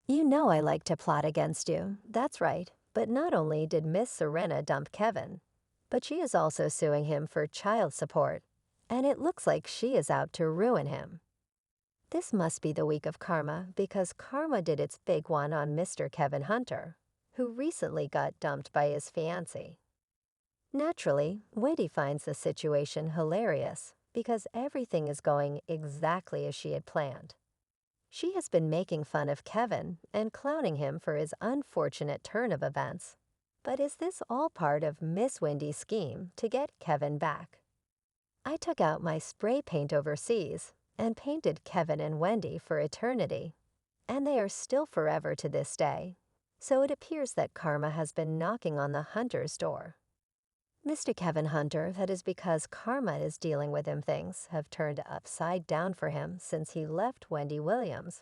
You know I like to plot against you. That's right. But not only did Miss Serena dump Kevin, but she is also suing him for child support. And it looks like she is out to ruin him. This must be the week of karma because karma did its big one on Mr. Kevin Hunter, who recently got dumped by his fiancée. Naturally, Wendy finds the situation hilarious because everything is going exactly as she had planned. She has been making fun of Kevin and clowning him for his unfortunate turn of events. But is this all part of Miss Wendy's scheme to get Kevin back? I took out my spray paint overseas and painted Kevin and Wendy for eternity, and they are still forever to this day. So it appears that karma has been knocking on the Hunter's door. Mr. Kevin Hunter, that is because karma is dealing with him, things have turned upside down for him since he left Wendy Williams.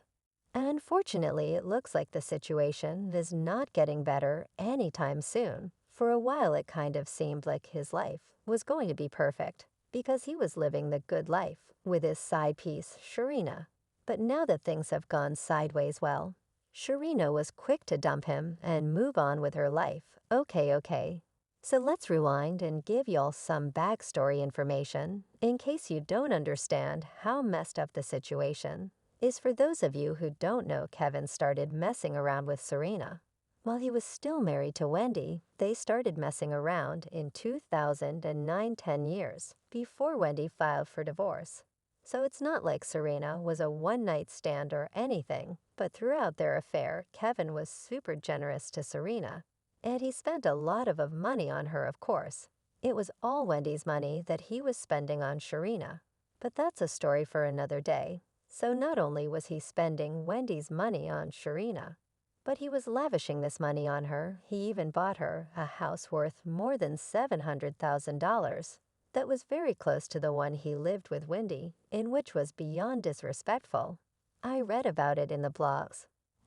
And unfortunately, it looks like the situation is not getting better anytime soon. For a while, it kind of seemed like his life was going to be perfect because he was living the good life with his side piece, Sharina. But now that things have gone sideways, well, Sharina was quick to dump him and move on with her life. Okay. So let's rewind and give y'all some backstory information in case you don't understand how messed up the situation is. For those of you who don't know, Kevin started messing around with Serena. While he was still married to Wendy, they started messing around in 2009, 10 years before Wendy filed for divorce. So it's not like Serena was a one-night stand or anything, but throughout their affair, Kevin was super generous to Serena. And he spent a lot of money on her, of course. It was all Wendy's money that he was spending on Sharina. But that's a story for another day. So not only was he spending Wendy's money on Sharina, but he was lavishing this money on her. He even bought her a house worth more than $700,000 that was very close to the one he lived with Wendy, in which was beyond disrespectful. I read about it in the blogs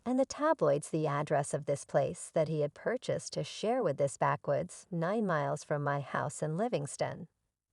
and the tabloids, the address of this place that he had purchased to share with this backwoods 9 miles from my house in Livingston.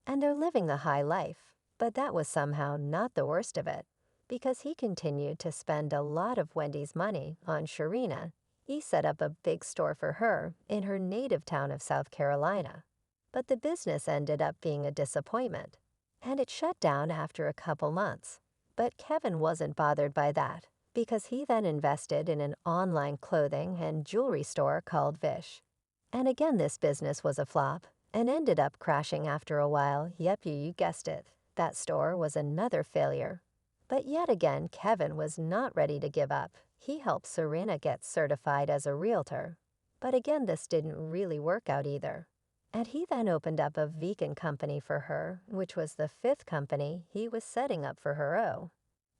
And they're living the high life, but that was somehow not the worst of it, because he continued to spend a lot of Wendy's money on Sharina. He set up a big store for her in her native town of South Carolina. But the business ended up being a disappointment, and it shut down after a couple months. But Kevin wasn't bothered by that, because he then invested in an online clothing and jewelry store called Vish. And again, this business was a flop and ended up crashing after a while. Yep, you guessed it. That store was another failure. But yet again, Kevin was not ready to give up. He helped Serena get certified as a realtor. But again, this didn't really work out either. And he then opened up a vegan company for her, which was the 5th company he was setting up for her.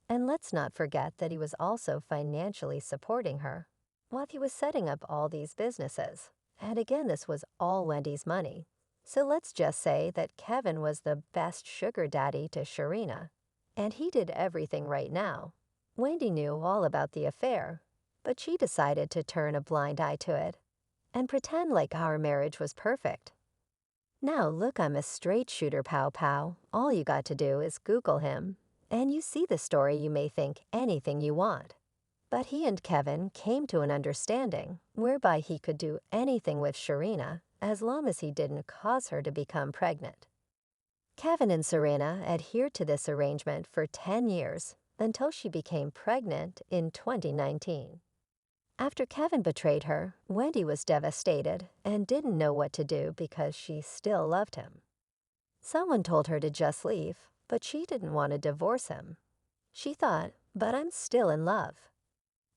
And let's not forget that he was also financially supporting her while he was setting up all these businesses. And again, this was all Wendy's money. So let's just say that Kevin was the best sugar daddy to Sharina, and he did everything right now. Wendy knew all about the affair, but she decided to turn a blind eye to it and pretend like our marriage was perfect. Now look, I'm a straight shooter, pow pow. All you got to do is Google him and you see the story. You may think anything you want, but he and Kevin came to an understanding whereby he could do anything with Sharina as long as he didn't cause her to become pregnant. Kevin and Serena adhered to this arrangement for 10 years until she became pregnant in 2019. After Kevin betrayed her, Wendy was devastated and didn't know what to do because she still loved him. Someone told her to just leave, but she didn't want to divorce him. She thought, but I'm still in love.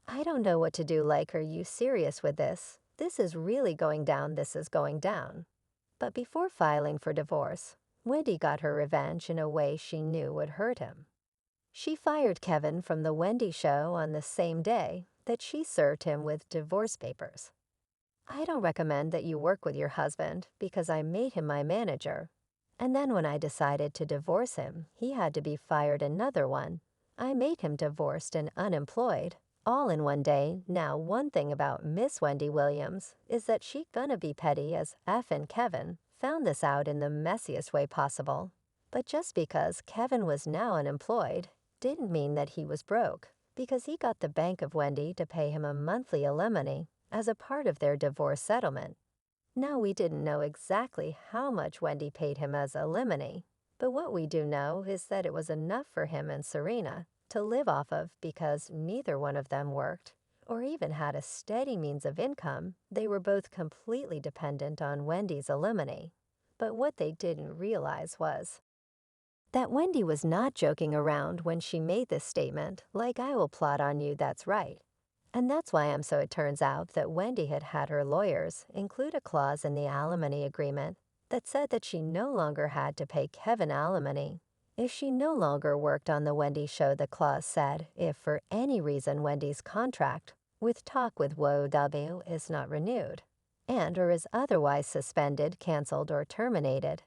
I don't know what to do. Like, are you serious with this? This is really going down. This is going down. But before filing for divorce, Wendy got her revenge in a way she knew would hurt him. She fired Kevin from the Wendy show on the same day that she served him with divorce papers. I don't recommend that you work with your husband because I made him my manager. And then when I decided to divorce him, he had to be fired another one. I made him divorced and unemployed, all in one day. Now, one thing about Miss Wendy Williams is that she gonna be petty as F, and Kevin found this out in the messiest way possible. But just because Kevin was now unemployed didn't mean that he was broke, because he got the bank of Wendy to pay him a monthly alimony as a part of their divorce settlement. Now, we didn't know exactly how much Wendy paid him as alimony, but what we do know is that it was enough for him and Sharina to live off of because neither one of them worked or even had a steady means of income. They were both completely dependent on Wendy's alimony. But what they didn't realize was that Wendy was not joking around when she made this statement, like, "I will plot on you, that's right." And that's why it turns out that Wendy had had her lawyers include a clause in the alimony agreement that said that she no longer had to pay Kevin alimony if she no longer worked on the Wendy show. The clause said if for any reason Wendy's contract with Talk with WOW is not renewed and or is otherwise suspended, canceled, or terminated,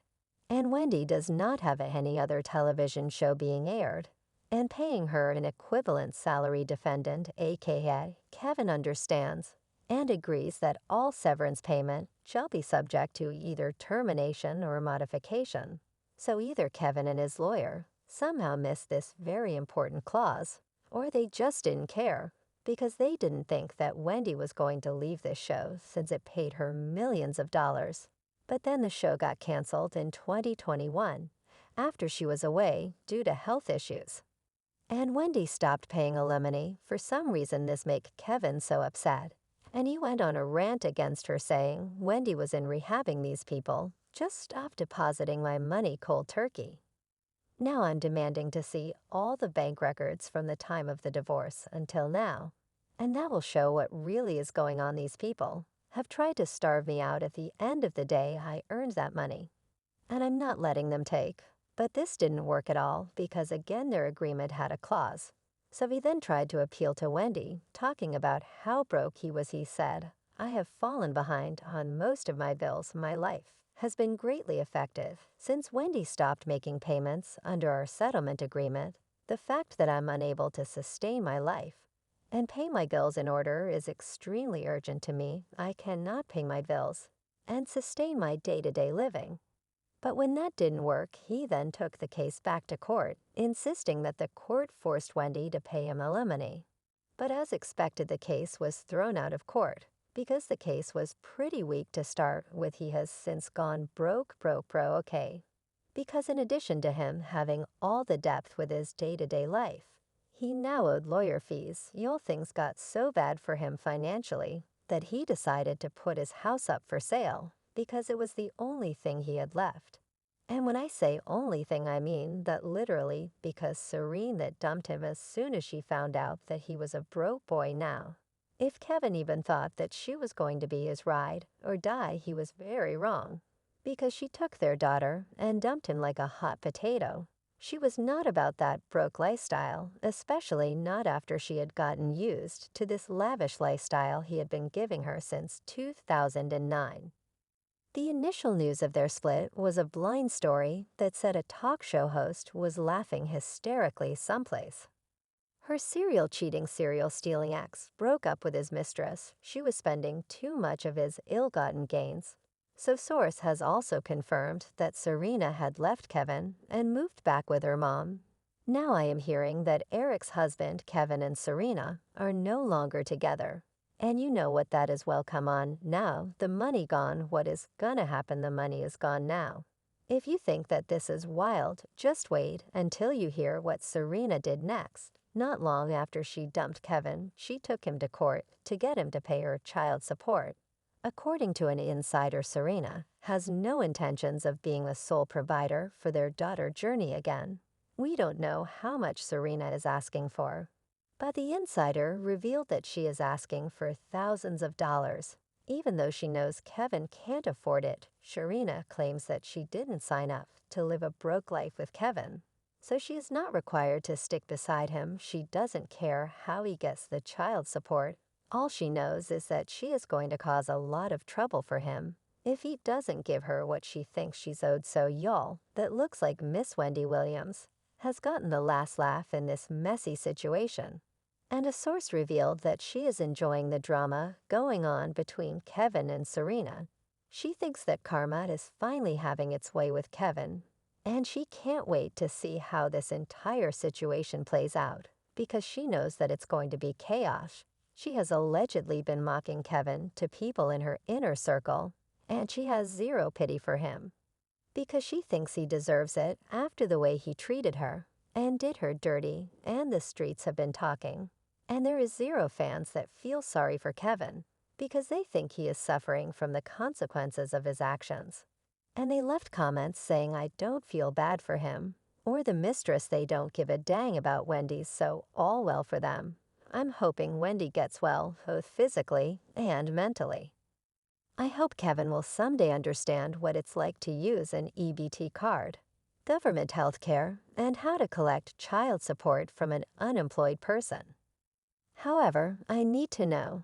and Wendy does not have any other television show being aired, and paying her an equivalent salary, defendant, aka Kevin, understands and agrees that all severance payment shall be subject to either termination or modification. So either Kevin and his lawyer somehow missed this very important clause, or they just didn't care because they didn't think that Wendy was going to leave this show since it paid her millions of dollars. But then the show got canceled in 2021 after she was away due to health issues. And Wendy stopped paying alimony. For some reason this made Kevin so upset, and he went on a rant against her saying Wendy was in rehabbing these people. "Just stop depositing my money cold turkey." Now I'm demanding to see all the bank records from the time of the divorce until now, and that will show what really is going on. These people have tried to starve me out. At the end of the day, I earned that money, and I'm not letting them take. But this didn't work at all because again their agreement had a clause. So he then tried to appeal to Wendy, talking about how broke he was. He said, "I have fallen behind on most of my bills. My life has been greatly affected since Wendy stopped making payments under our settlement agreement. The fact that I'm unable to sustain my life and pay my bills in order is extremely urgent to me. I cannot pay my bills and sustain my day-to-day living." But when that didn't work, he then took the case back to court, insisting that the court forced Wendy to pay him alimony. But as expected, the case was thrown out of court because the case was pretty weak to start with. He has since gone broke. Okay. Because in addition to him having all the depth with his day-to-day life, he now owed lawyer fees. Things got so bad for him financially that he decided to put his house up for sale because it was the only thing he had left. And when I say only thing, I mean that literally, because Sharina dumped him as soon as she found out that he was a broke boy now. If Kevin even thought that she was going to be his ride or die, he was very wrong, because she took their daughter and dumped him like a hot potato. She was not about that broke lifestyle, especially not after she had gotten used to this lavish lifestyle he had been giving her since 2009. The initial news of their split was a blind story that said a talk show host was laughing hysterically someplace. Her serial cheating, serial stealing ex broke up with his mistress. She was spending too much of his ill-gotten gains. So source has also confirmed that Sharina had left Kevin and moved back with her mom. Now I am hearing that Eric's husband, Kevin, and Sharina are no longer together. And you know what that is. Well, come on now, the money gone. What is gonna happen? The money is gone now. If you think that this is wild, just wait until you hear what Sharina did next. Not long after she dumped Kevin, she took him to court to get him to pay her child support. According to an insider, Sharina has no intentions of being a sole provider for their daughter Journey again. We don't know how much Sharina is asking for, but the insider revealed that she is asking for thousands of dollars, even though she knows Kevin can't afford it. Sharina claims that she didn't sign up to live a broke life with Kevin, so she is not required to stick beside him. She doesn't care how he gets the child support. All she knows is that she is going to cause a lot of trouble for him if he doesn't give her what she thinks she's owed. So y'all, that looks like Miss Wendy Williams has gotten the last laugh in this messy situation. And a source revealed that she is enjoying the drama going on between Kevin and Sharina. She thinks that karma is finally having its way with Kevin, and she can't wait to see how this entire situation plays out. because she knows that it's going to be chaos. She has allegedly been mocking Kevin to people in her inner circle, and she has zero pity for him because she thinks he deserves it after the way he treated her and did her dirty, and the streets have been talking. And there is zero fans that feel sorry for Kevin because they think he is suffering from the consequences of his actions. And they left comments saying I don't feel bad for him, or the mistress they don't give a dang about Wendy, so all well for them. I'm hoping Wendy gets well, both physically and mentally. I hope Kevin will someday understand what it's like to use an EBT card, government health care, and how to collect child support from an unemployed person. However, I need to know,